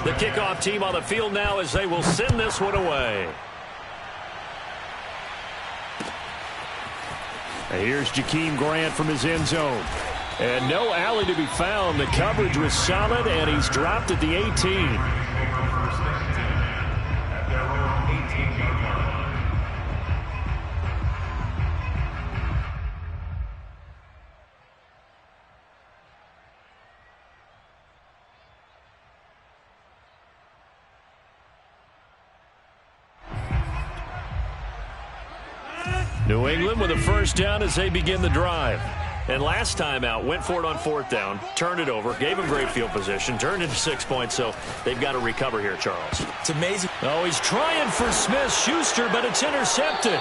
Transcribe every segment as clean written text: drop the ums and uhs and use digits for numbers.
The kickoff team on the field now as they will send this one away. Here's Jakeem Grant from his end zone. And no alley to be found. The coverage was solid, and he's dropped at the 18. New England with a first down as they begin the drive. And last time out, went for it on fourth down, turned it over, gave him great field position, turned into 6 points, so they've got to recover here, Charles. It's amazing. Oh, he's trying for Smith-Schuster, but it's intercepted.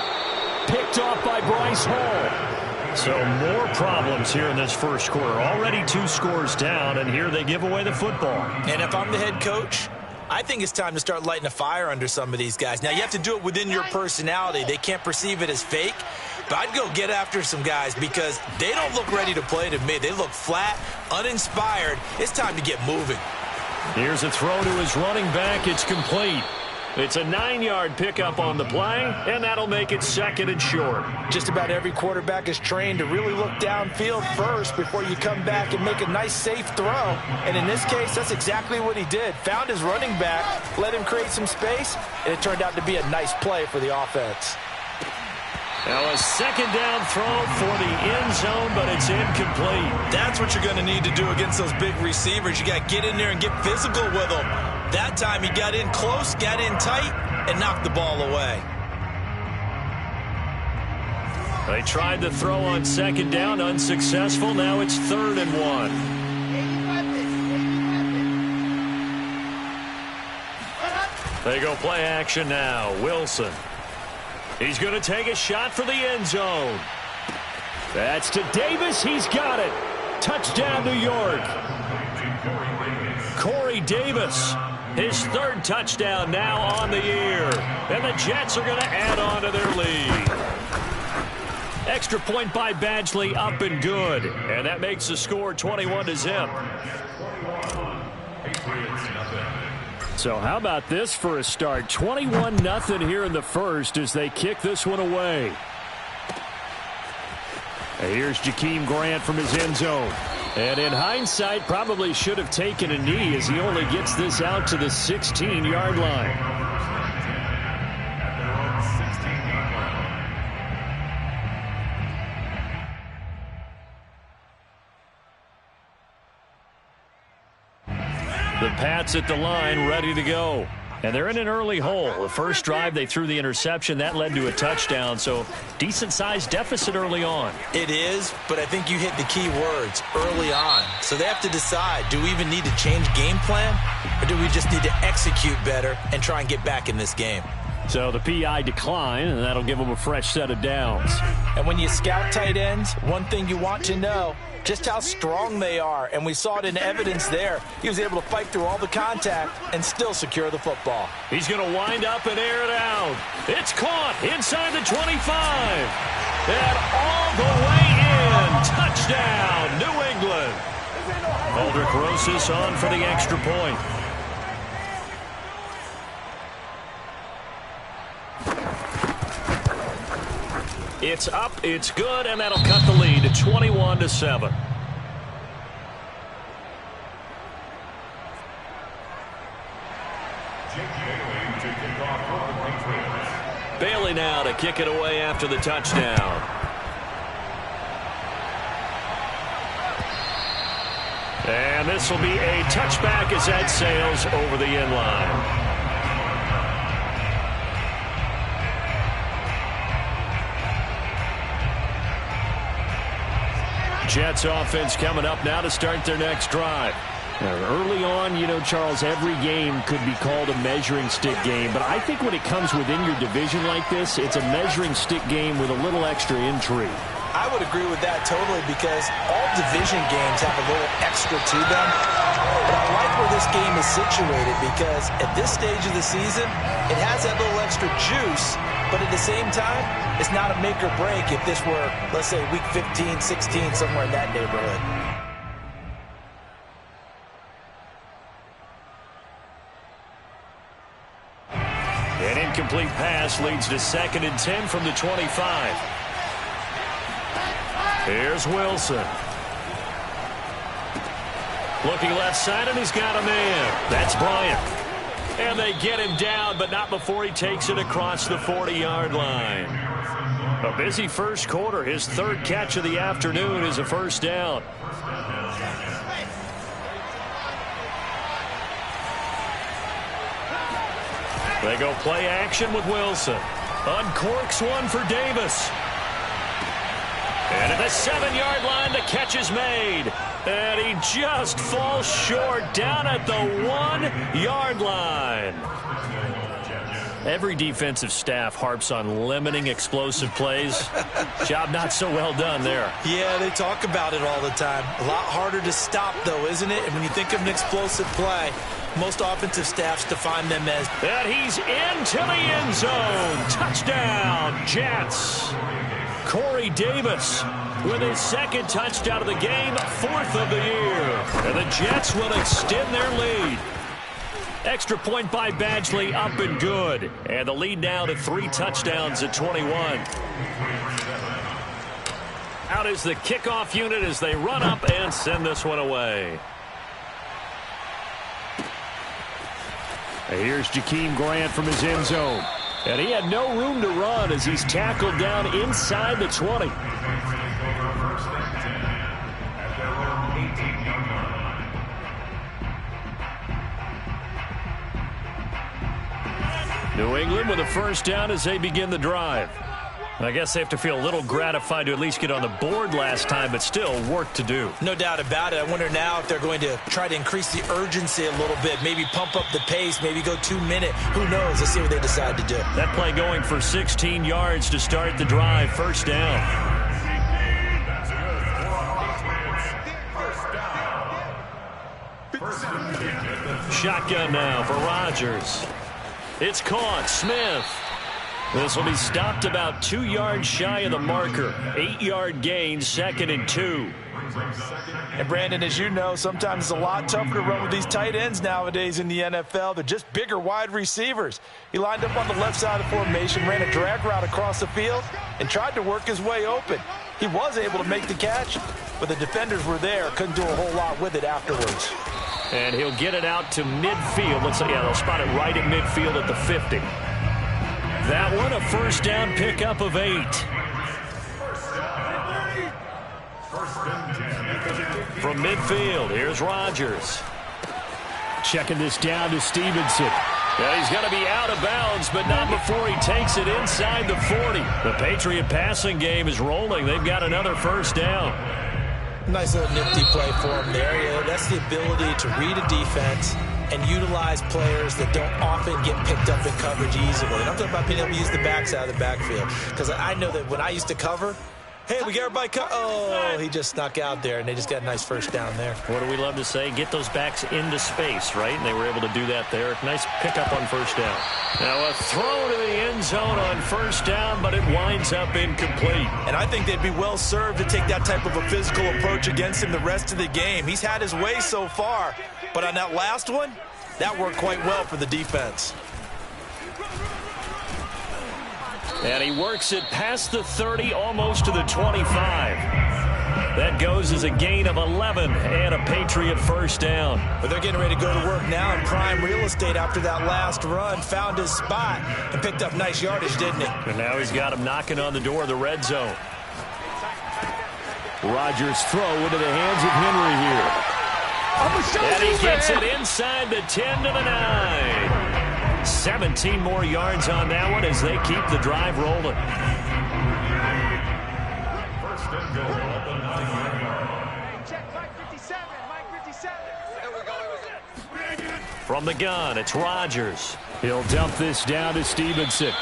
Picked off by Bryce Hall. So more problems here in this first quarter. Already 2 scores down, and here they give away the football. And if I'm the head coach, I think it's time to start lighting a fire under some of these guys. Now, you have to do it within your personality. They can't perceive it as fake. But I'd go get after some guys because they don't look ready to play to me. They look flat, uninspired. It's time to get moving. Here's a throw to his running back. It's complete. It's a 9-yard pickup on the play, and that'll make it 2nd and short. Just about every quarterback is trained to really look downfield first before you come back and make a nice, safe throw. And in this case, that's exactly what he did. Found his running back, let him create some space, and it turned out to be a nice play for the offense. Now a 2nd down throw for the end zone, but it's incomplete. That's what you're going to need to do against those big receivers. You got to get in there and get physical with them. That time he got in close, got in tight, and knocked the ball away. They tried to throw on 2nd down, unsuccessful. Now it's 3rd and 1. They go play action now. Wilson. He's going to take a shot for the end zone. That's to Davis. He's got it. Touchdown, New York. Corey Davis, his 3rd touchdown now on the year. And the Jets are going to add on to their lead. Extra point by Badgley, up and good. And that makes the score 21-0. So how about this for a start? 21-0 here in the first as they kick this one away. And here's Jakeem Grant from his end zone. And in hindsight, probably should have taken a knee as he only gets this out to the 16-yard line. The Pats at the line, ready to go. And they're in an early hole. The first drive, they threw the interception. That led to a touchdown, so decent-sized deficit early on. It is, but I think you hit the key words, early on. So they have to decide, do we even need to change game plan, or do we just need to execute better and try and get back in this game? So the PI decline, and that'll give them a fresh set of downs. And when you scout tight ends, one thing you want to know, just how strong they are. And we saw it in evidence there. He was able to fight through all the contact and still secure the football. He's going to wind up and air it out. It's caught inside the 25. And all the way in. Touchdown, New England. Aldrich Rosas on for the extra point. It's up, it's good, and that'll cut the lead to 21-7. Bailey now to kick it away after the touchdown. And this will be a touchback as that sails over the end line. Jets offense coming up now to start their next drive. Now, early on, you know, Charles, every game could be called a measuring stick game. But I think when it comes within your division like this, it's a measuring stick game with a little extra intrigue. I would agree with that totally because all division games have a little extra to them. But I like where this game is situated because at this stage of the season, it has that little extra juice. But at the same time, it's not a make or break if this were, let's say, week 15, 16, somewhere in that neighborhood. incomplete pass leads to 2nd and 10 from the 25. Here's Wilson. Looking left side, and he's got a man. That's Bryant. And they get him down, but not before he takes it across the 40-yard line. A busy first quarter. His 3rd catch of the afternoon is a first down. They go play action with Wilson. Uncorks one for Davis. And at the 7-yard line, the catch is made. And he just falls short down at the 1-yard line. Every defensive staff harps on limiting explosive plays. Job not so well done there. Yeah, they talk about it all the time. A lot harder to stop, though, isn't it? And when you think of an explosive play, most offensive staffs define them as... And he's into the end zone. Touchdown, Jets. Corey Davis with his 2nd touchdown of the game, 4th of the year. And the Jets will extend their lead. Extra point by Badgley, up and good. And the lead now to 3 touchdowns at 21. Out is the kickoff unit as they run up and send this one away. Here's Jakeem Grant from his end zone. And he had no room to run as he's tackled down inside the 20. New England with a first down as they begin the drive. I guess they have to feel a little gratified to at least get on the board last time, but still work to do. No doubt about it. I wonder now if they're going to try to increase the urgency a little bit, maybe pump up the pace, maybe go 2-minute. Who knows? Let's see what they decide to do. That play going for 16 yards to start the drive. First down. Shotgun now for Rodgers. It's caught. Smith. This will be stopped about 2 yards shy of the marker. 8-yard gain, 2nd and 2. And Brandon, as you know, sometimes it's a lot tougher to run with these tight ends nowadays in the NFL. They're just bigger wide receivers. He lined up on the left side of the formation, ran a drag route across the field, and tried to work his way open. He was able to make the catch, but the defenders were there. Couldn't do a whole lot with it afterwards. And he'll get it out to midfield. Let's say, yeah, they'll spot it right at midfield at the 50. That one, a first down pickup of 8. From midfield, here's Rodgers. Checking this down to Stevenson. Yeah, he's going to be out of bounds, but not before he takes it inside the 40. The Patriot passing game is rolling. They've got another first down. Nice little nifty play for him there. Yeah, that's the ability to read a defense and utilize players that don't often get picked up in coverage easily. And I'm talking about being able to use the backside of the backfield. Because I know that when I used to cover, hey, we got everybody oh, he just snuck out there, and they just got a nice first down there. What do we love to say? Get those backs into space, right? And they were able to do that there. Nice pickup on first down. Now a throw to the end zone on first down, but it winds up incomplete. And I think they'd be well served to take that type of a physical approach against him the rest of the game. He's had his way so far, but on that last one, that worked quite well for the defense. And he works it past the 30, almost to the 25. That goes as a gain of 11 and a Patriot first down. But they're getting ready to go to work now in prime real estate after that last run. Found his spot and picked up nice yardage, didn't he? And now he's got him knocking on the door of the red zone. Rodgers' throw into the hands of Henry here. And he gets it inside the 10 to the 9. 17 more yards on that one as they keep the drive rolling. First and goal. Check Mike 57. Mike 57. From the gun, it's Rodgers. He'll dump this down to Stevenson.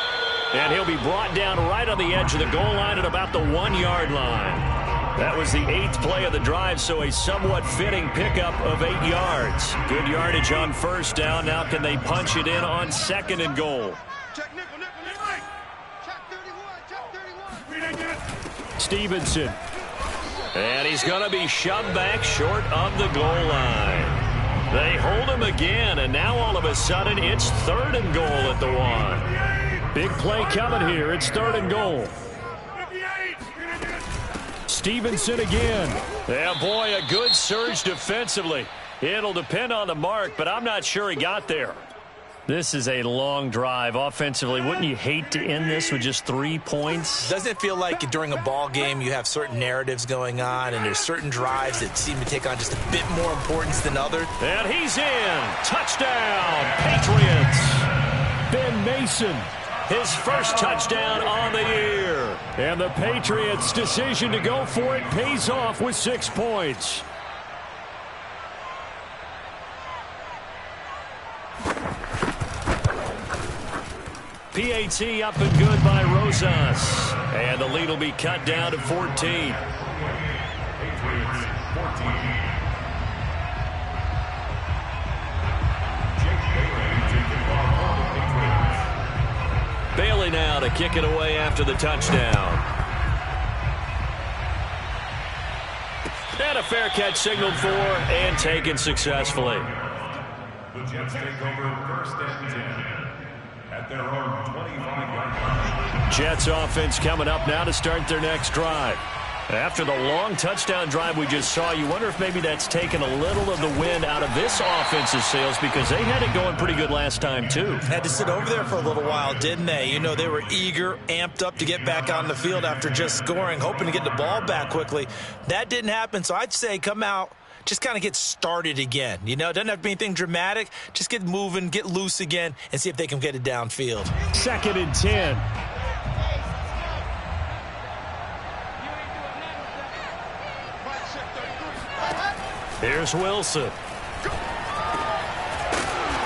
And he'll be brought down right on the edge of the goal line at about the 1-yard line. That was the 8th play of the drive, so a somewhat fitting pickup of 8 yards. Good yardage on first down. Now can they punch it in on 2nd and goal? Check nickel, nickel. Check 31, check 31. Stevenson. And he's going to be shoved back short of the goal line. They hold him again, and now all of a sudden it's 3rd and goal at the 1. Big play coming here. It's 3rd and goal. Stevenson again. Yeah, boy, a good surge defensively. It'll depend on the mark, but I'm not sure he got there. This is a long drive offensively. Wouldn't you hate to end this with just 3 points? Doesn't it feel like during a ball game you have certain narratives going on and there's certain drives that seem to take on just a bit more importance than others? And he's in. Touchdown, Patriots. Ben Mason, his first touchdown on the year. And the Patriots' decision to go for it pays off with 6 points. PAT up and good by Rosas. And the lead will be cut down to 14. Bailey now to kick it away after the touchdown. And a fair catch signaled for and taken successfully. The Jets take over 1st and 10. At their own 25-yard line. Jets offense coming up now to start their next drive. After the long touchdown drive we just saw, you wonder if maybe that's taken a little of the wind out of this offense's sails because they had it going pretty good last time too. Had to sit over there for a little while, didn't they? You know, they were eager, amped up to get back on the field after just scoring, hoping to get the ball back quickly. That didn't happen, so I'd say come out, just kind of get started again. You know, it doesn't have to be anything dramatic. Just get moving, get loose again, and see if they can get it downfield. 2nd and 10. Here's Wilson.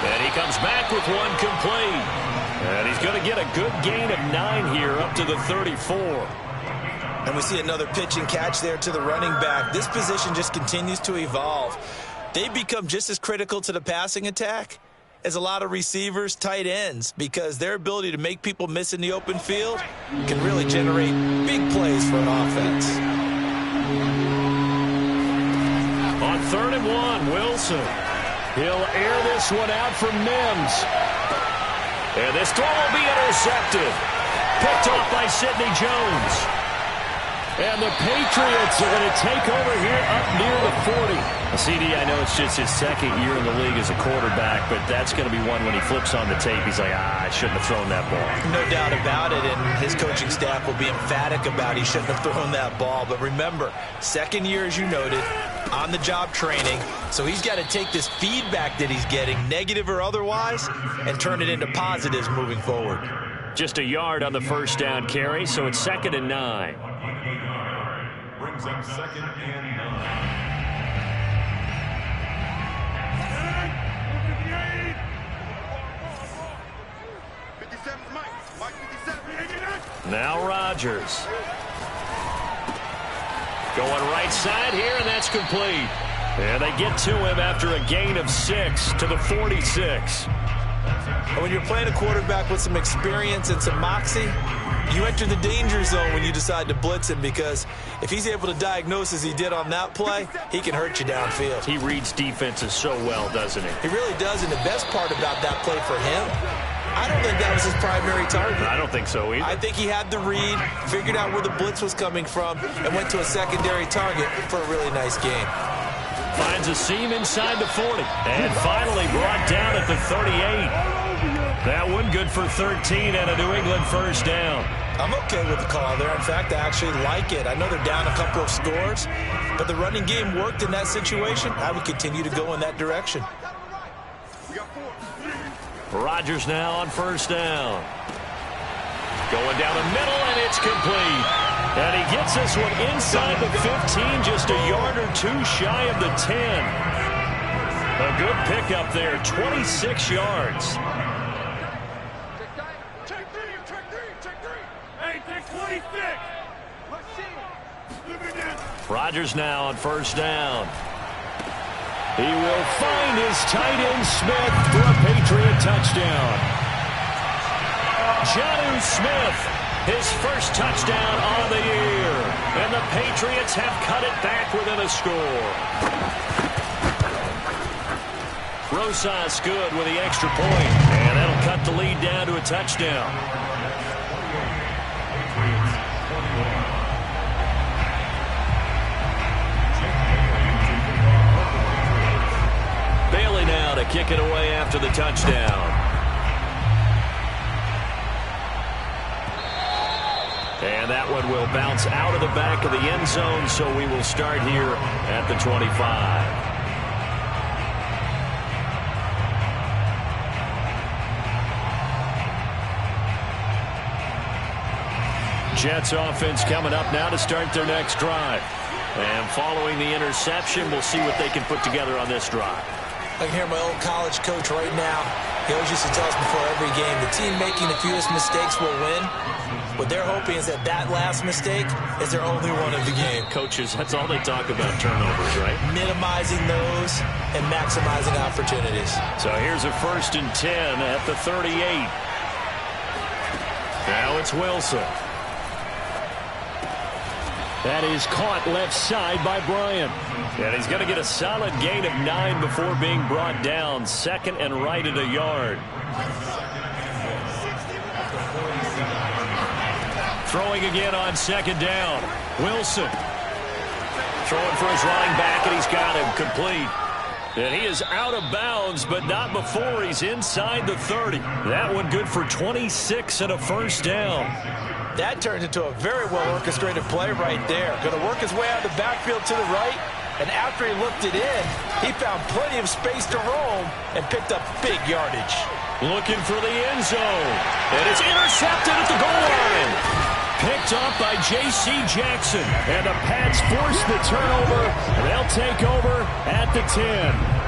And he comes back with one complete. And he's going to get a good gain of 9 here up to the 34. And we see another pitch and catch there to the running back. This position just continues to evolve. They become just as critical to the passing attack as a lot of receivers, tight ends, because their ability to make people miss in the open field can really generate big plays for an offense. On 3rd and 1, Wilson. He'll air this one out from Mims. And this throw will be intercepted. Picked off by Sidney Jones. And the Patriots are going to take over here up near the 40. CD, I know it's just his 2nd year in the league as a quarterback, but that's going to be one when he flips on the tape. He's like, I shouldn't have thrown that ball. No doubt about it, and his coaching staff will be emphatic about he shouldn't have thrown that ball. But remember, 2nd year, as you noted, on-the-job training, so he's got to take this feedback that he's getting, negative or otherwise, and turn it into positives moving forward. Just a yard on the first down carry, so it's 2nd and 9. Brings up 2nd and 9. Now Rodgers. Going right side here, and that's complete. And they get to him after a gain of 6 to the 46. When you're playing a quarterback with some experience and some moxie, you enter the danger zone when you decide to blitz him, because if he's able to diagnose as he did on that play, he can hurt you downfield. He reads defenses so well, doesn't he? He really does, and the best part about that play for him, I don't think that was his primary target. I don't think so either. I think he had the read, figured out where the blitz was coming from, and went to a secondary target for a really nice game. Finds a seam inside the 40. And finally brought down at the 38. That one good for 13 and a New England first down. I'm okay with the call there. In fact, I actually like it. I know they're down a couple of scores, but the running game worked in that situation. I would continue to go in that direction. Rodgers now on first down. Going down the middle, and it's complete. And he gets this one inside the 15, just a yard or two shy of the 10. A good pickup there, 26 yards. Check three. Hey, take 26. Let's see. Rodgers now on first down. He will find his tight end Smith for a Patriot touchdown. Jonnu Smith, his first touchdown on the year. And the Patriots have cut it back within a score. Rosas good with the extra point. And that'll cut the lead down to a touchdown. kick it away after the touchdown. And that one will bounce out of the back of the end zone, so we will start here at the 25. Jets offense coming up now to start their next drive. And following the interception, we'll see what they can put together on this drive. I can hear my old college coach right now. He always used to tell us before every game, the team making the fewest mistakes will win. What they're hoping is that that last mistake is their only one of the game. Coaches, that's all they talk about, turnovers, right? Minimizing those and maximizing opportunities. So here's a 1st and 10 at the 38. Now it's Wilson. That is caught left side by Bryant. And he's going to get a solid gain of 9 before being brought down. 2nd and right at a yard. Throwing again on 2nd down. Wilson. Throwing for his running back, and he's got him complete. And he is out of bounds, but not before he's inside the 30. That one good for 26 and a 1st down. That turned into a very well-orchestrated play right there. Going to work his way out of the backfield to the right, and after he looked it in, he found plenty of space to roam and picked up big yardage. Looking for the end zone, and it's intercepted at the goal line. Picked up by J.C. Jackson, and the Pats force the turnover. They'll take over at the 10.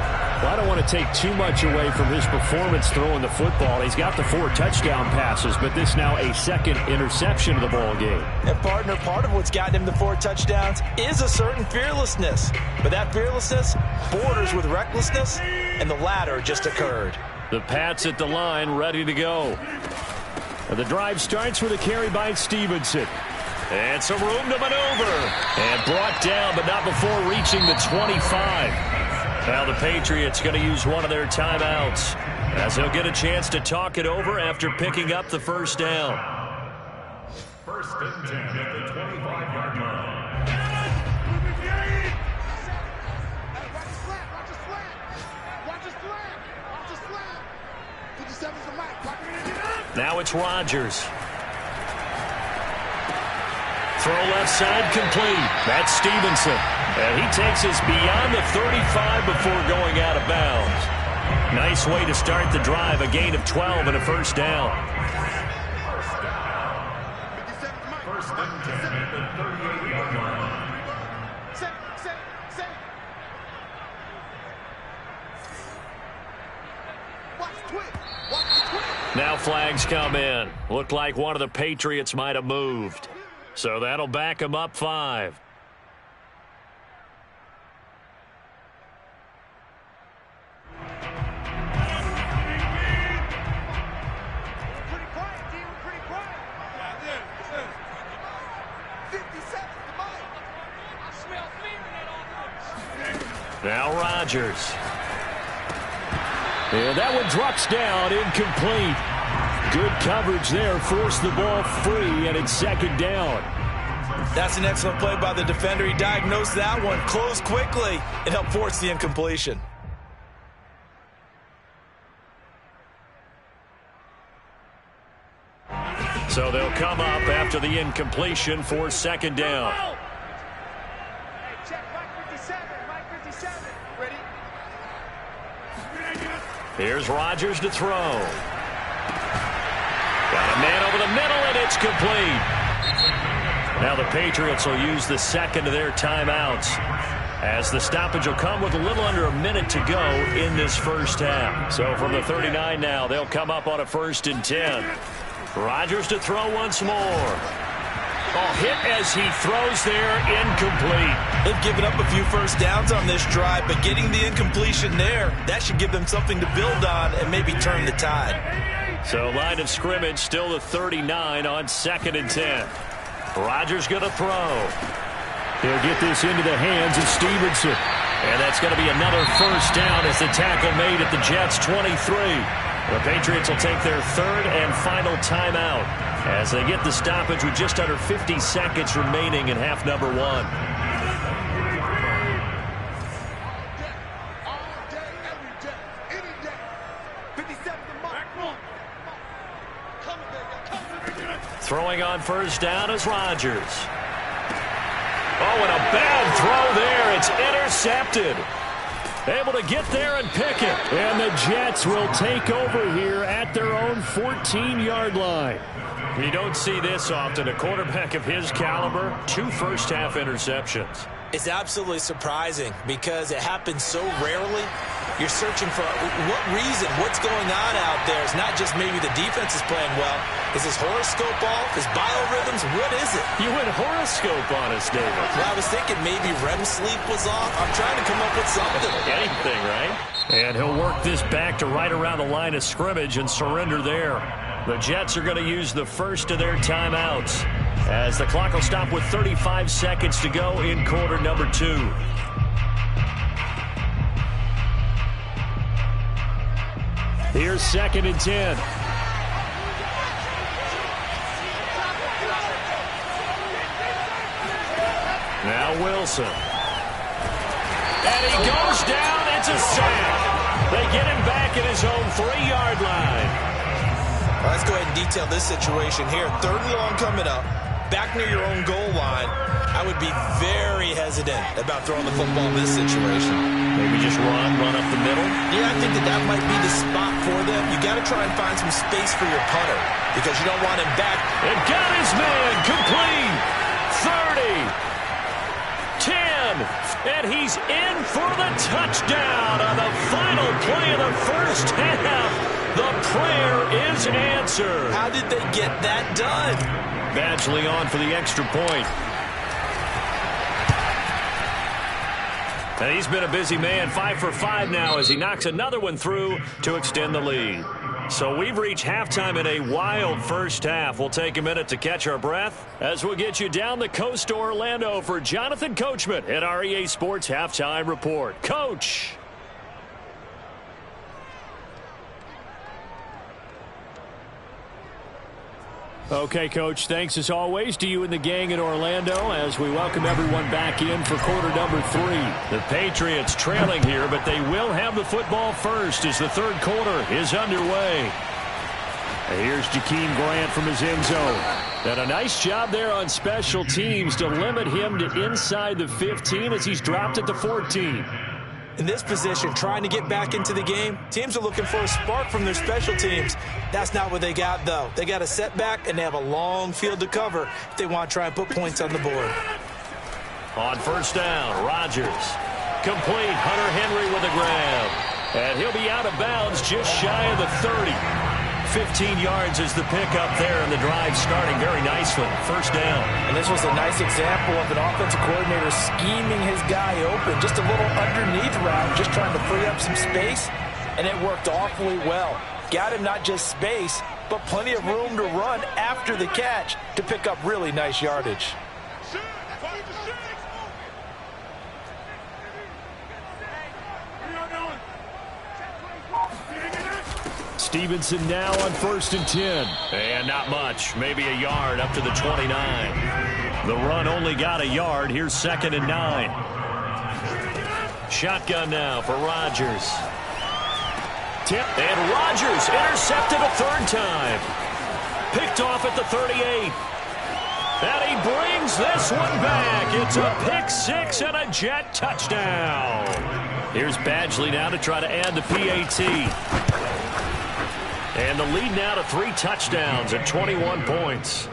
Well, I don't want to take too much away from his performance throwing the football. He's got the 4 touchdown passes, but this now a 2nd interception of the ball game. And, partner, part of what's gotten him the 4 touchdowns is a certain fearlessness. But that fearlessness borders with recklessness, and the latter just occurred. The Pats at the line, ready to go. And the drive starts with a carry by Stevenson. And some room to maneuver. And brought down, but not before reaching the 25. Now the Patriots going to use one of their timeouts, as they'll get a chance to talk it over after picking up the 1st down. 1st and 10 at the 25-yard line. Now it's Rodgers. Throw left side complete. That's Stevenson. And he takes us beyond the 35 before going out of bounds. Nice way to start the drive. A gain of 12 and a 1st down. 1st and 10 at the 38-yard line. Now flags come in. Looked like one of the Patriots might have moved. So that'll back him up 5. Now Rodgers. And that one drops down, incomplete. Good coverage there, forced the ball free, and it's 2nd down. That's an excellent play by the defender. He diagnosed that one, closed quickly, and helped force the incompletion. So they'll come up after the incompletion for 2nd down. Here's Rodgers to throw. Got a man over the middle, and it's complete. Now the Patriots will use the 2nd of their timeouts, as the stoppage will come with a little under a minute to go in this 1st half. So from the 39 now, they'll come up on a 1st and 10. Rodgers to throw once more. Oh, hit as he throws there, incomplete. They've given up a few 1st downs on this drive, but getting the incompletion there, that should give them something to build on and maybe turn the tide. So line of scrimmage still the 39 on 2nd and 10. Rodgers going to throw. He'll get this into the hands of Stevenson. And that's going to be another 1st down as the tackle made at the Jets' 23. The Patriots will take their 3rd and final timeout as they get the stoppage with just under 50 seconds remaining in half number 1. Throwing on first down is Rodgers. Oh, and a bad throw there. It's intercepted. Able to get there and pick it. And the Jets will take over here at their own 14-yard line. You don't see this often. A quarterback of his caliber, 2 first-half interceptions. It's absolutely surprising because it happens so rarely. You're searching for what reason, what's going on out there. It's not just maybe the defense is playing well. Is his horoscope off? His biorhythms? What is it? You went horoscope on us, David. Well, I was thinking maybe REM sleep was off. I'm trying to come up with something. Anything, right? And he'll work this back to right around the line of scrimmage and surrender there. The Jets are going to use the first of their timeouts as the clock will stop with 35 seconds to go in quarter number 2. Here's 2nd and 10. Now Wilson. And he goes down. It's a sack. They get him back at his own 3-yard line. Let's go ahead and detail this situation here. 3rd and long coming up. Back near your own goal line. I would be very hesitant about throwing the football in this situation. Maybe just run up the middle? Yeah, I think that might be the spot for them. You got to try and find some space for your punter because you don't want him back. And got his man complete. 30. 10. And he's in for the touchdown on the final play of the first half. The prayer is answered. How did they get that done? Badgley on for the extra point. And he's been a busy man, 5 for 5 now as he knocks another one through to extend the lead. So we've reached halftime in a wild first half. We'll take a minute to catch our breath as we'll get you down the coast to Orlando for Jonathan Coachman at our EA Sports Halftime Report. Coach. Okay, Coach, thanks as always to you and the gang in Orlando as we welcome everyone back in for quarter number 3. The Patriots trailing here, but they will have the football first as the 3rd quarter is underway. And here's Jakeem Grant from his end zone. And a nice job there on special teams to limit him to inside the 15 as he's dropped at the 14. In this position, trying to get back into the game, teams are looking for a spark from their special teams. That's not what they got, though. They got a setback, and they have a long field to cover if they want to try and put points on the board. On first down, Rodgers. Complete. Hunter Henry with a grab. And he'll be out of bounds just shy of the 30. 15 yards is the pickup there, and the drive starting very nicely. First down. And this was a nice example of an offensive coordinator scheming his guy open. Just a little underneath route, just trying to free up some space, and it worked awfully well. Got him not just space, but plenty of room to run after the catch to pick up really nice yardage. Stevenson now on 1st and 10. And not much. Maybe a yard up to the 29. The run only got a yard. Here's 2nd and 9. Shotgun now for Rodgers. Tip. And Rodgers intercepted a 3rd time. Picked off at the 38. And he brings this one back. It's a pick 6 and a Jet touchdown. Here's Badgley now to try to add the PAT. And the lead now to 3 touchdowns at 21 points.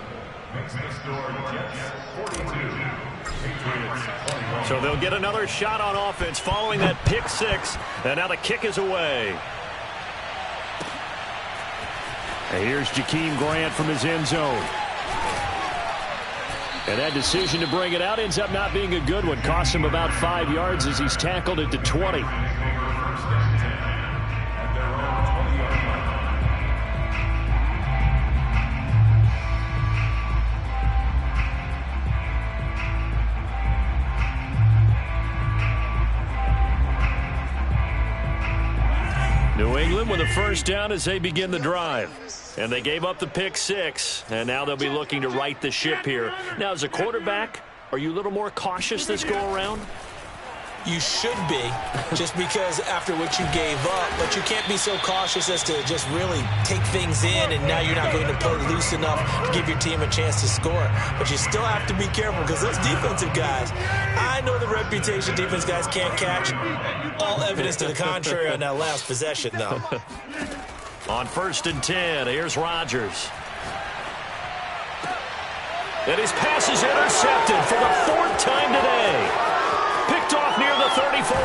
So they'll get another shot on offense following that pick 6. And now the kick is away. And here's Jakeem Grant from his end zone. And that decision to bring it out ends up not being a good one. Costs him about 5 yards as he's tackled it to 20. New England with a first down as they begin the drive. And they gave up the pick 6, and now they'll be looking to right the ship here. Now, as a quarterback, are you a little more cautious this go-around? You should be, just because after what you gave up, but you can't be so cautious as to just really take things in, and now you're not going to play loose enough to give your team a chance to score. But you still have to be careful because those defensive guys, I know the reputation defense guys can't catch. All evidence to the contrary on that last possession, though. On 1st and 10, here's Rodgers. And his pass is intercepted for the 4th time today. Picked off near the 34.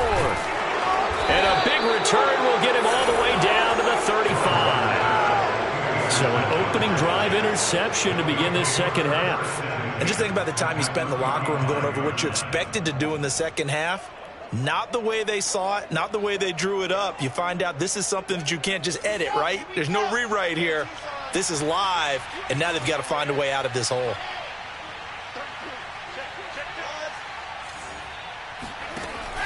And a big return will get him all the way down to the 35. So an opening drive interception to begin this second half. And just think about the time you spent in the locker room going over what you expected to do in the second half. Not the way they saw it, not the way they drew it up. You find out this is something that you can't just edit, right? There's no rewrite here. This is live, and now they've got to find a way out of this hole.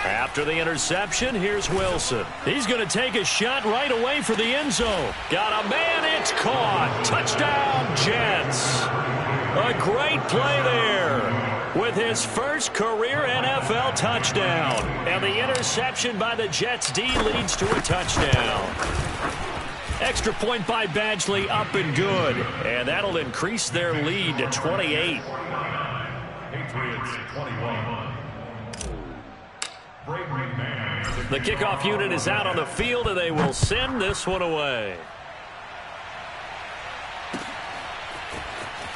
After the interception, here's Wilson. He's going to take a shot right away for the end zone. Got a man, it's caught. Touchdown, Jets. A great play there with his first career NFL touchdown. And the interception by the Jets D leads to a touchdown. Extra point by Badgley, up and good. And that'll increase their lead to 28. Patriots 21. The kickoff unit is out on the field, and they will send this one away.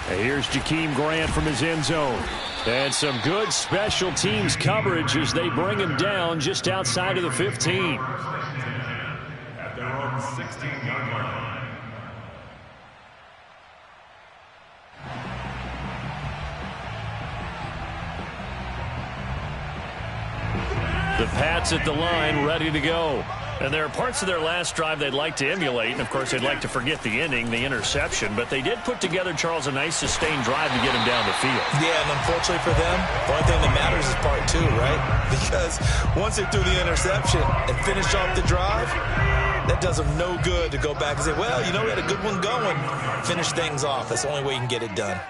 And here's Jakeem Grant from his end zone. And some good special teams coverage as they bring him down just outside of the 15. At their own 16-yard line. The Pats at the line, ready to go. And there are parts of their last drive they'd like to emulate. And, of course, they'd like to forget the ending, the interception. But they did put together, Charles, a nice sustained drive to get him down the field. Yeah, and unfortunately for them, the only thing that matters is part 2, right? Because once they threw the interception and finished off the drive, that does them no good to go back and say, well, you know, we had a good one going. Finish things off. That's the only way you can get it done.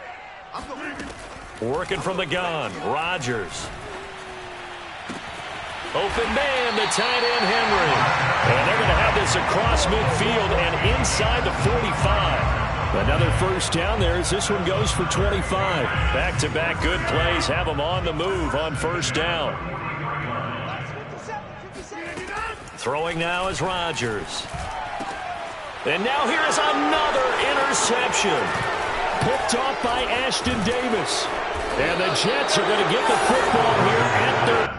Working from the gun, Rodgers. Open man, the tight end, Henry. And they're going to have this across midfield and inside the 45. Another first down there as this one goes for 25. Back-to-back good plays have them on the move on first down. Throwing now is Rodgers. And now here is another interception. Picked off by Ashton Davis. And the Jets are going to get the football here at their...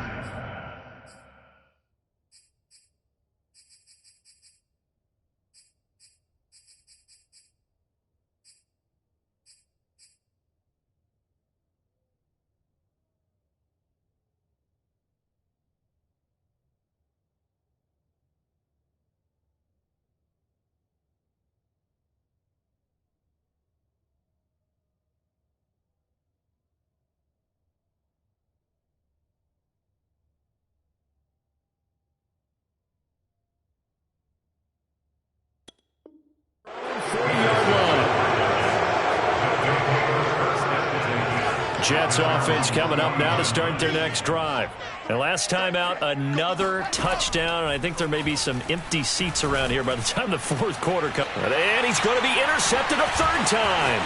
Jets offense coming up now to start their next drive. And last time out, another touchdown. And I think there may be some empty seats around here by the time the 4th quarter comes. And he's going to be intercepted a 3rd time.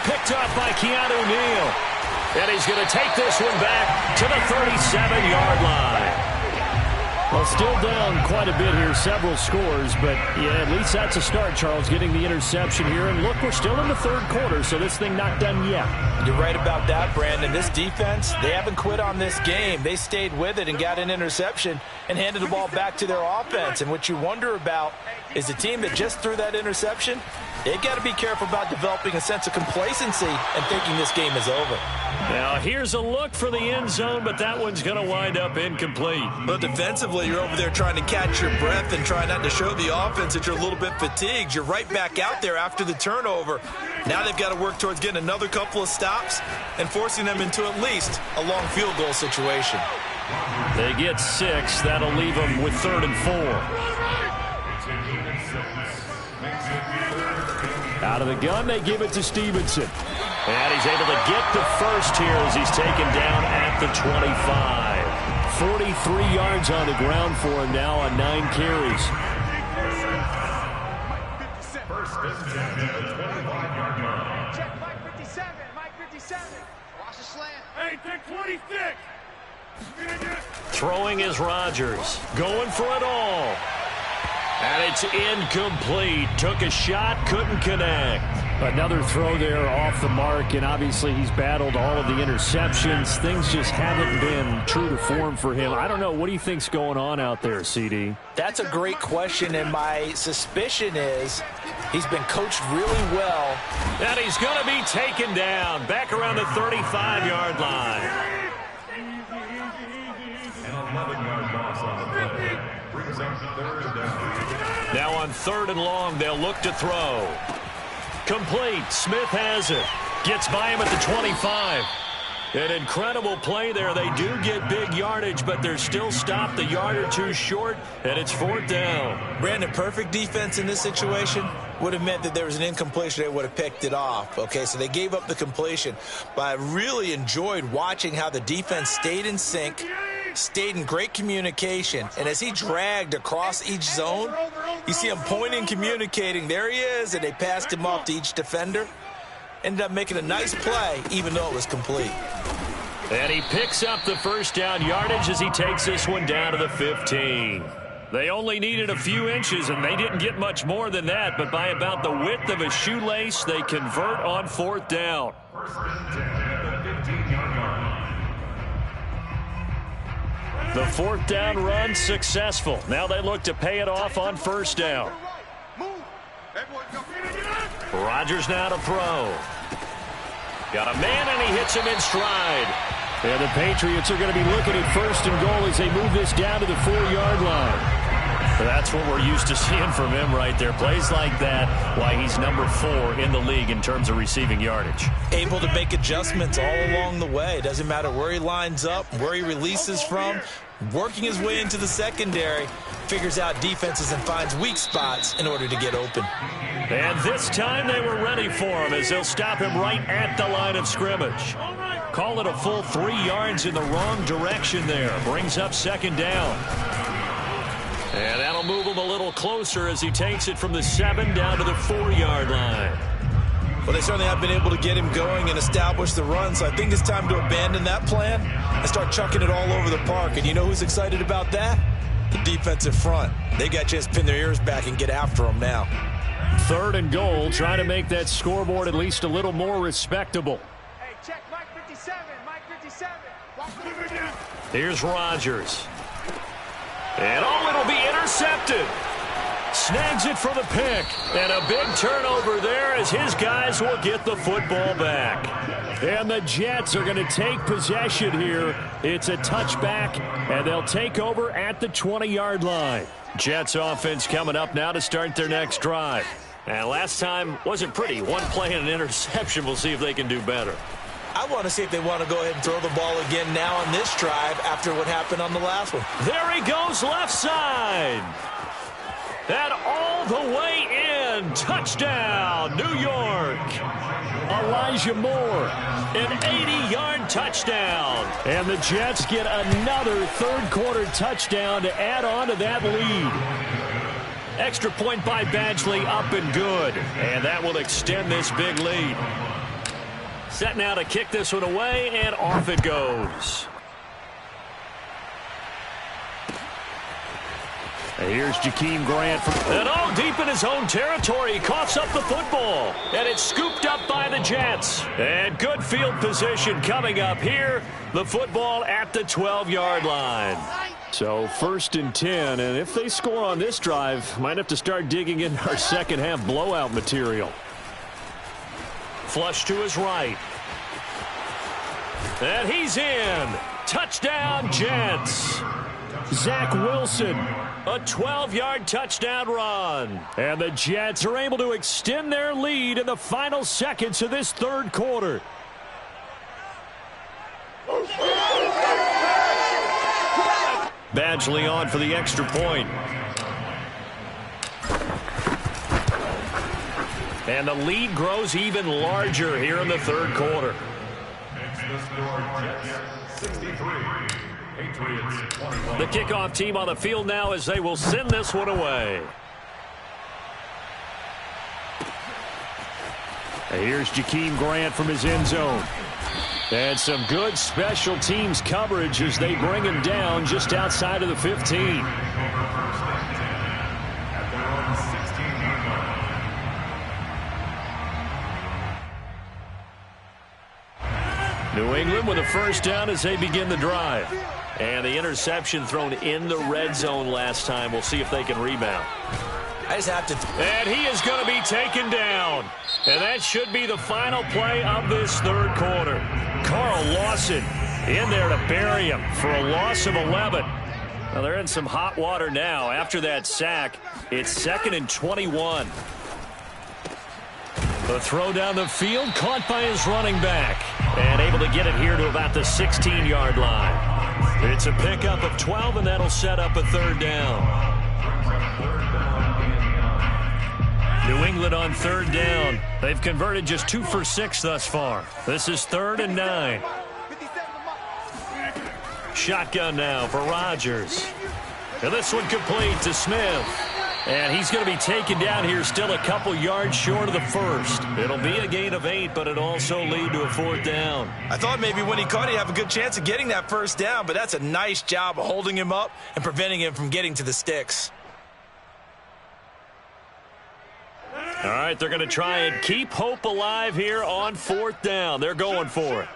Picked up by Keanu Neal. And he's going to take this one back to the 37-yard line. Well, still down quite a bit here, several scores, but yeah, at least that's a start, Charles, getting the interception here. And look, we're still in the 3rd quarter, so this thing not done yet. You're right about that, Brandon. This defense, they haven't quit on this game. They stayed with it and got an interception and handed the ball back to their offense. And what you wonder about is the team that just threw that interception, they've got to be careful about developing a sense of complacency and thinking this game is over. Now, here's a look for the end zone, but that one's going to wind up incomplete. But defensively, you're over there trying to catch your breath and try not to show the offense that you're a little bit fatigued. You're right back out there after the turnover. Now they've got to work towards getting another couple of stops and forcing them into at least a long field goal situation. They get 6. That'll leave them with 3rd and 4. Out of the gun, they give it to Stevenson. And he's able to get the first here as he's taken down at the 25. 43 yards on the ground for him now on 9 carries. First and 10 at the 25-yard line. Check Mike 57. Mike 57. Watch the slant. Hey, take 26. Throwing is Rodgers. Going for it all. And it's incomplete. Took a shot, couldn't connect. Another throw there off the mark, and obviously he's battled all of the interceptions. Things just haven't been true to form for him. I don't know. What do you think's going on out there, CD? That's a great question, and my suspicion is he's been coached really well. And he's going to be taken down back around the 35-yard line. An 11-yard loss on the play. Brings up third down. Now on 3rd and long, they'll look to throw. Complete. Smith has it. Gets by him at the 25. An incredible play there. They do get big yardage, but they're still stopped a yard or two short, and it's 4th down. Brandon, perfect defense in this situation would have meant that there was an incompletion. They would have picked it off. Okay, so they gave up the completion. But I really enjoyed watching how the defense stayed in sync, stayed in great communication, and as he dragged across each zone, you see him pointing, communicating. There he is, and they passed him off to each defender. Ended up making a nice play, even though it was complete. And he picks up the first down yardage as he takes this one down to the 15. They only needed a few inches, and they didn't get much more than that, but by about the width of a shoelace, they convert on 4th down. First and 10 at the 15-yard line. The 4th down run successful. Now they look to pay it off on 1st down. Rodgers now to throw. Got a man, and he hits him in stride. And the Patriots are going to be looking at 1st and goal as they move this down to the 4-yard line. That's what we're used to seeing from him right there. Plays like that, why he's number 4 in the league in terms of receiving yardage. Able to make adjustments all along the way. Doesn't matter where he lines up, where he releases from. Working his way into the secondary, figures out defenses and finds weak spots in order to get open. And this time they were ready for him as they'll stop him right at the line of scrimmage. Call it a full 3 yards in the wrong direction there. Brings up 2nd down. And that'll move him a little closer as he takes it from the 7 down to the 4-yard line. Well, they certainly have been able to get him going and establish the run, so I think it's time to abandon that plan and start chucking it all over the park. And you know who's excited about that? The defensive front. They got a chance to pin their ears back and get after him now. 3rd and goal, trying to make that scoreboard at least a little more respectable. Hey, check Mike 57. Mike 57. Here's Rodgers. And it'll be intercepted. Snags it for the pick. And a big turnover there as his guys will get the football back. And the Jets are going to take possession here. It's a touchback, and they'll take over at the 20-yard line. Jets offense coming up now to start their next drive. And last time wasn't pretty. 1 play and an interception. We'll see if they can do better. I want to see if they want to go ahead and throw the ball again now on this drive after what happened on the last one. There he goes left side. And all the way in. Touchdown, New York. Elijah Moore, an 80-yard touchdown. And the Jets get another 3rd quarter touchdown to add on to that lead. Extra point by Badgley, up and good. And that will extend this big lead. Set now to kick this one away, and off it goes. And here's Jakeem Grant. And deep in his own territory. He coughs up the football. And it's scooped up by the Jets. And good field position coming up here. The football at the 12-yard line. So 1st and 10. And if they score on this drive, might have to start digging in our second-half blowout material. Flush to his right. And he's in. Touchdown, Jets. Zach Wilson, a 12-yard touchdown run. And the Jets are able to extend their lead in the final seconds of this 3rd quarter. Badgley on for the extra point. And the lead grows even larger here in the 3rd quarter. Makes the score Jets 63, Patriots 21. The kickoff team on the field now as they will send this one away. And here's Jakeem Grant from his end zone. And some good special teams coverage as they bring him down just outside of the 15. New England with a first down as they begin the drive. And the interception thrown in the red zone last time. We'll see if they can rebound. I just have to... And he is going to be taken down. And that should be the final play of this third quarter. Carl Lawson in there to bury him for a loss of 11. Now they're in some hot water now. After that sack, it's 2nd and 21. The throw down the field, caught by his running back. And able to get it here to about the 16-yard line. It's a pickup of 12, and that'll set up a third down. New England on third down. They've converted just 2 for 6 thus far. This is 3rd and 9. Shotgun now for Rodgers. And this one complete to Smith. And he's going to be taken down here still a couple yards short of the first. It'll be a gain of 8, but it also lead to a 4th down. I thought maybe when he caught it, he'd have a good chance of getting that first down, but that's a nice job of holding him up and preventing him from getting to the sticks. All right, they're going to try and keep hope alive here on 4th down. They're going for it.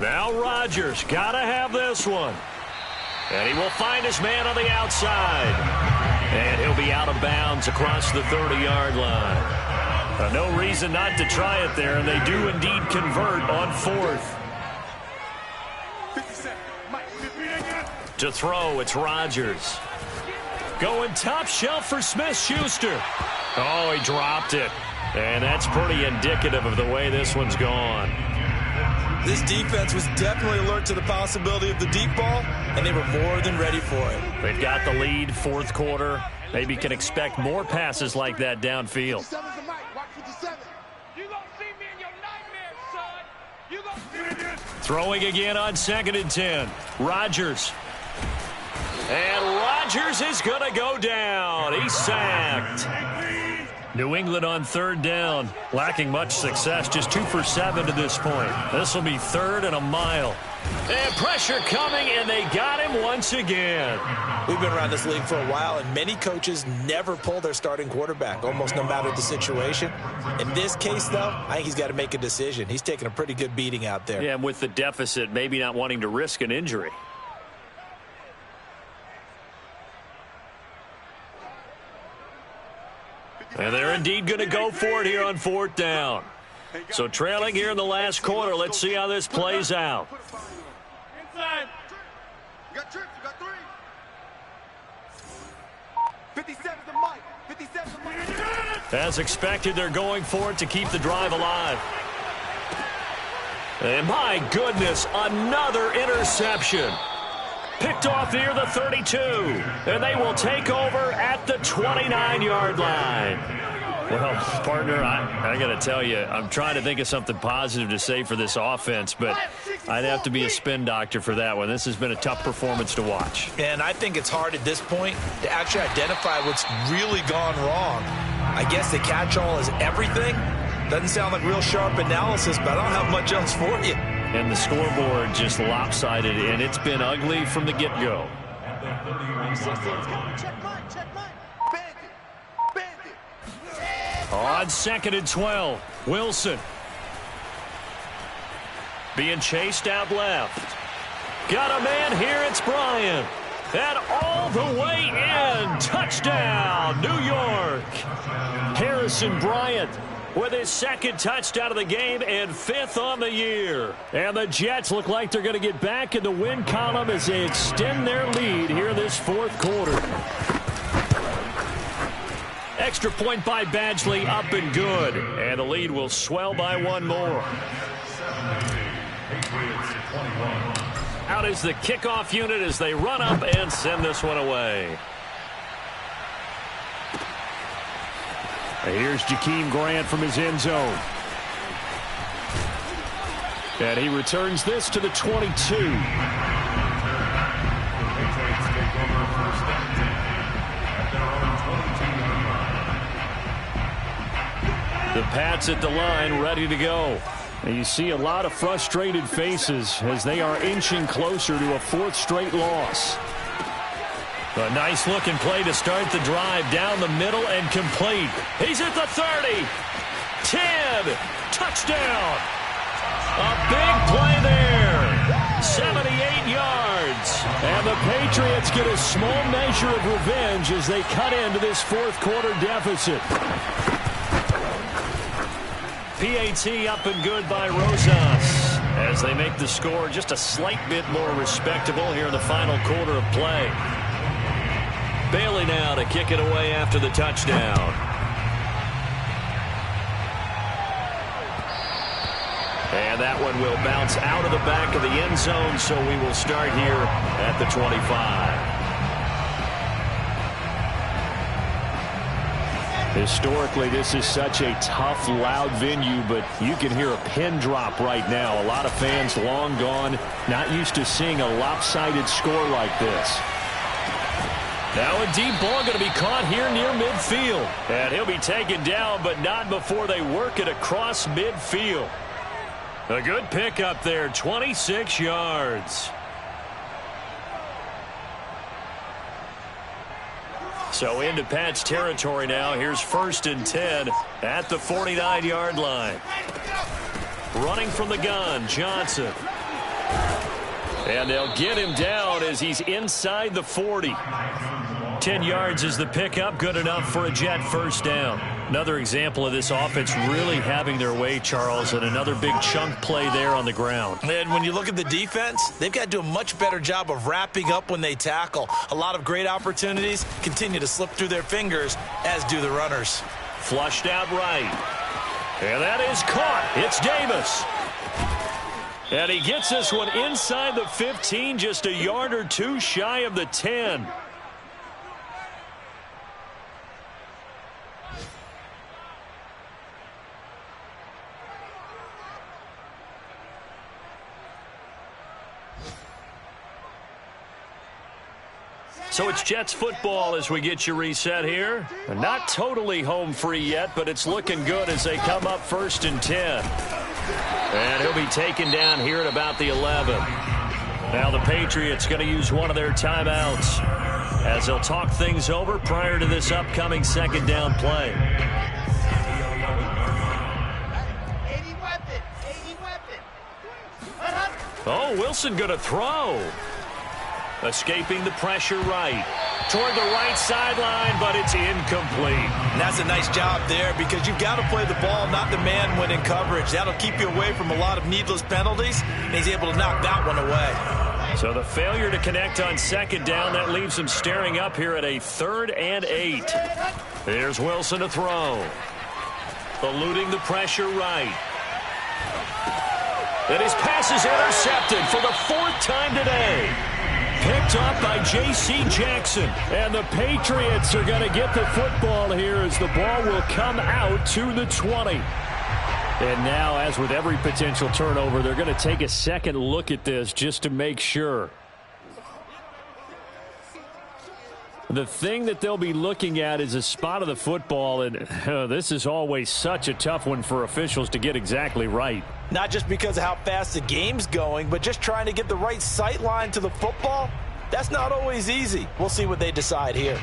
Now Rodgers got to have this one. And he will find his man on the outside. And he'll be out of bounds across the 30-yard line. No reason not to try it there, and they do indeed convert on 4th. To throw, it's Rodgers. Going top shelf for Smith-Schuster. Oh, he dropped it. And that's pretty indicative of the way this one's gone. This defense was definitely alert to the possibility of the deep ball, and they were more than ready for it. They've got the lead, 4th quarter. Maybe can expect more passes like that downfield. Throwing again on 2nd and 10. Rodgers. And Rodgers is going to go down. He's sacked. New England on 3rd down, lacking much success, just 2 for 7 to this point. This will be 3rd and a mile. And pressure coming, and they got him once again. We've been around this league for a while, and many coaches never pull their starting quarterback, almost no matter the situation. In this case, though, I think he's got to make a decision. He's taking a pretty good beating out there. Yeah, and with the deficit, maybe not wanting to risk an injury. And they're indeed going to go for it here on 4th down. So trailing here in the last quarter. Let's see how this plays out. Inside. You got trips. You got 3. 57's the mic. 57's the mic. As expected, they're going for it to keep the drive alive. And my goodness, another interception. Picked off near the 32. And they will take over at the 29-yard line. Well, partner, I got to tell you, I'm trying to think of something positive to say for this offense, but I'd have to be a spin doctor for that one. This has been a tough performance to watch. And I think it's hard at this point to actually identify what's really gone wrong. I guess the catch-all is everything. Doesn't sound like real sharp analysis, but I don't have much else for you. And the scoreboard just lopsided, and it's been ugly from the get-go. On 2nd and 12, Wilson. Being chased out left. Got a man here, it's Bryant. And all the way in, touchdown, New York. Harrison Bryant with his 2nd touchdown of the game and 5th on the year. And the Jets look like they're going to get back in the win column as they extend their lead here in this 4th quarter. Extra point by Badgley, up and good. And the lead will swell by 1 more. Out is the kickoff unit as they run up and send this one away. Here's Jakeem Grant from his end zone. And he returns this to the 22. Patriots take over first and 10 at their own 22-yard line. The Pats at the line, ready to go. And you see a lot of frustrated faces as they are inching closer to a fourth straight loss. A nice looking play to start the drive down the middle and complete. He's at the 30. 10. Touchdown. A big play there. 78 yards. And the Patriots get a small measure of revenge as they cut into this fourth quarter deficit. PAT up and good by Rosas as they make the score just a slight bit more respectable here in the final quarter of play. Bailey now to kick it away after the touchdown. And that one will bounce out of the back of the end zone, so we will start here at the 25. Historically, this is such a tough, loud venue, but you can hear a pin drop right now. A lot of fans long gone, not used to seeing a lopsided score like this. Now a deep ball going to be caught here near midfield. And he'll be taken down, but not before they work it across midfield. A good pickup there, 26 yards. So into Pat's territory now. Here's first and 10 at the 49-yard line. Running from the gun, Johnson. And they'll get him down as he's inside the 40. 10 yards is the pickup, good enough for a Jet first down. Another example of this offense really having their way, Charles, and another big chunk play there on the ground. And when you look at the defense, they've got to do a much better job of wrapping up when they tackle. A lot of great opportunities continue to slip through their fingers, as do the runners. Flushed out right. And that is caught. It's Davis. And he gets this one inside the 15, just a yard or two shy of the 10. So it's Jets football as we get you reset here. Not totally home free yet, but it's looking good as they come up first and 10. And he'll be taken down here at about the 11. Now the Patriots going to use one of their timeouts as they'll talk things over prior to this upcoming second down play. 80 weapon. Oh, Wilson going to throw. Escaping the pressure right. Toward the right sideline, but it's incomplete. And that's a nice job there because you've got to play the ball, not the man when in coverage. That'll keep you away from a lot of needless penalties, and he's able to knock that one away. So the failure to connect on second down, that leaves him staring up here at a 3rd and 8. Here's Wilson to throw. Eluding the pressure right. And his pass is intercepted for the 4th time today. Picked up by J.C. Jackson. And the Patriots are going to get the football here as the ball will come out to the 20. And now, as with every potential turnover, they're going to take a second look at this just to make sure. The thing that they'll be looking at is a spot of the football, and this is always such a tough one for officials to get exactly right. Not just because of how fast the game's going, but just trying to get the right sight line to the football. That's not always easy. We'll see what they decide here.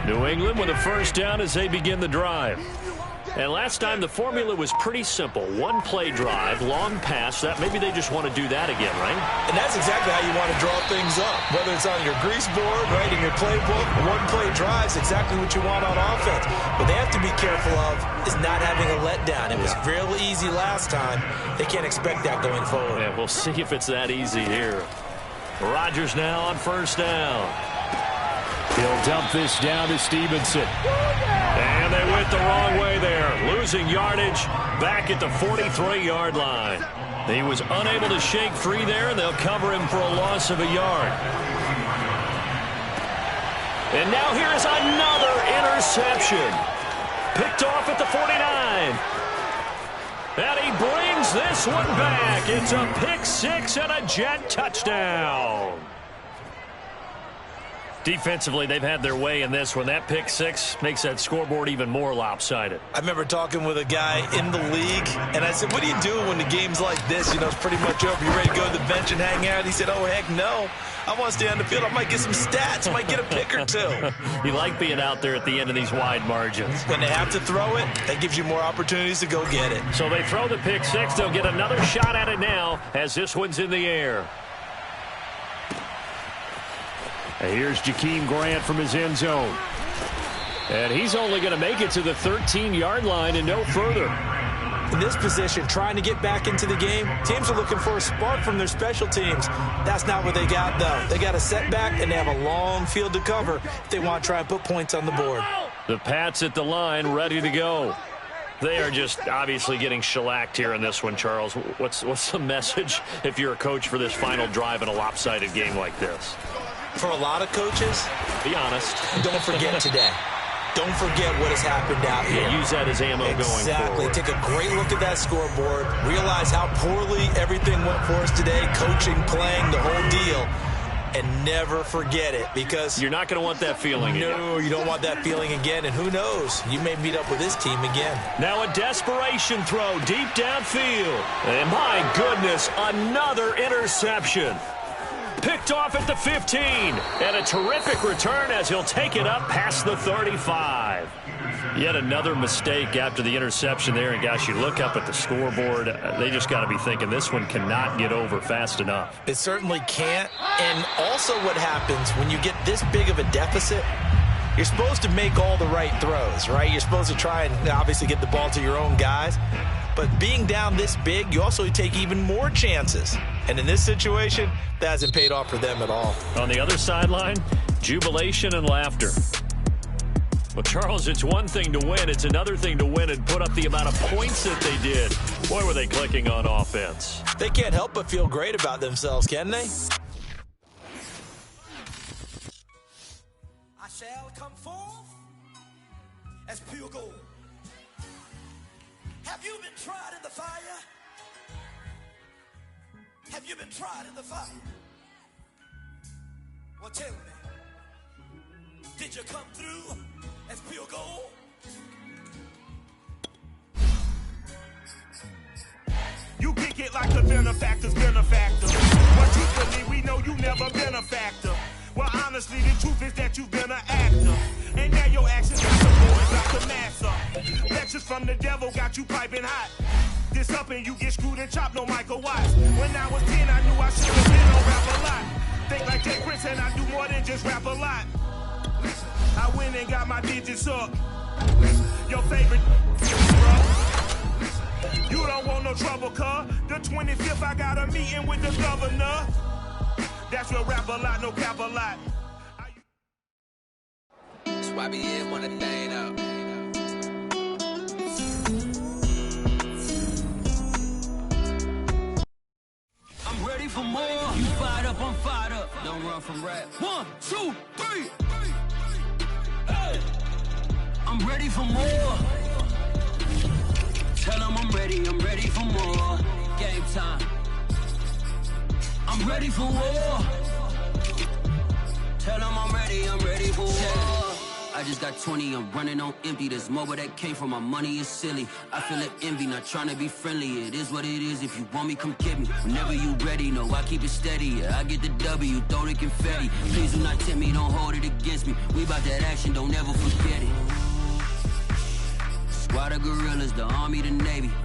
New England with a first down as they begin the drive. And last time the formula was pretty simple. One play drive, long pass. That maybe they just want to do that again, right? And that's exactly how you want to draw things up. Whether it's on your grease board, right, in your playbook, one play drive is exactly what you want on offense. What they have to be careful of is not having a letdown. It was real easy last time. They can't expect that going forward. Yeah, we'll see if it's that easy here. Rodgers now on first down. He'll dump this down to Stevenson. And they went the wrong way there. Losing yardage back at the 43-yard line. He was unable to shake free there, and they'll cover him for a loss of a yard. And now here is another interception. Picked off at the 49. And he brings this one back. It's a pick six and a Jet touchdown. Defensively, they've had their way in this one. That pick six makes that scoreboard even more lopsided. I remember talking with a guy in the league, and I said, what do you do when the game's like this? You know, it's pretty much over. You ready to go to the bench and hang out? He said, oh, heck no. I want to stay on the field. I might get some stats. I might get a pick or two. You like being out there at the end of these wide margins. When they have to throw it, that gives you more opportunities to go get it. So they throw the pick six. They'll get another shot at it now as this one's in the air. And here's Jakeem Grant from his end zone. And he's only going to make it to the 13-yard line and no further. In this position, trying to get back into the game, teams are looking for a spark from their special teams. That's not what they got, though. They got a setback, and they have a long field to cover if they want to try and put points on the board. The Pats at the line, ready to go. They are just obviously getting shellacked here in this one, Charles. What's the message if you're a coach for this final drive in a lopsided game like this? For a lot of coaches, be honest, don't forget today. Don't forget what has happened out here. Yeah, use that as ammo going forward. Exactly. Take a great look at that scoreboard. Realize how poorly everything went for us today. Coaching, playing, the whole deal. And never forget it, because you're not going to want that feeling again. No, you don't want that feeling again. And who knows? You may meet up with this team again. Now a desperation throw deep downfield. And my goodness, another interception. Picked off at the 15. And a terrific return as he'll take it up past the 35. Yet another mistake after the interception there. And, gosh, you look up at the scoreboard. They just got to be thinking this one cannot get over fast enough. It certainly can't. And also what happens when you get this big of a deficit, you're supposed to make all the right throws, right? You're supposed to try and obviously get the ball to your own guys. But being down this big, you also take even more chances. And in this situation, that hasn't paid off for them at all. On the other sideline, jubilation and laughter. Well, Charles, it's one thing to win. It's another thing to win and put up the amount of points that they did. Boy, were they clicking on offense. They can't help but feel great about themselves, can they? I shall come forth as pure gold. Have you been tried in the fire? Have you been tried in the fire? Well, tell me, did you come through as pure gold? You kick it like the benefactor's benefactor. But truthfully, we know you never been a factor. Well, honestly, the truth is that you've been an actor. And now your actions got the boys got the mass up. Lectures from the devil got you piping hot. This up and you get screwed and chopped, no Michael Watts. When I was 10, I knew I should have been on rap a lot. Think like Jay Prince and I do more than just rap a lot. I went and got my digits up. Your favorite, bro. You don't want no trouble, cuz. The 25th, I got a meeting with the governor. That's real rap a lot, no cap a lot. That's why we in one of thing up. I'm ready for more. You fired up, I'm fired up. Don't run from rap. 1, 2, 3. Hey. I'm ready for more. Tell them I'm ready for more. Game time. I'm ready for war. Tell them I'm ready for war. I just got 20, I'm running on empty. This mobile that came from my money is silly. I feel like envy, not trying to be friendly. It is what it is, if you want me, come get me. Whenever you ready, no, I keep it steady. Yeah, I get the W, throw the confetti. Please do not tempt me, don't hold it against me. We about that action, don't ever forget it. Squad of gorillas, the army, the navy.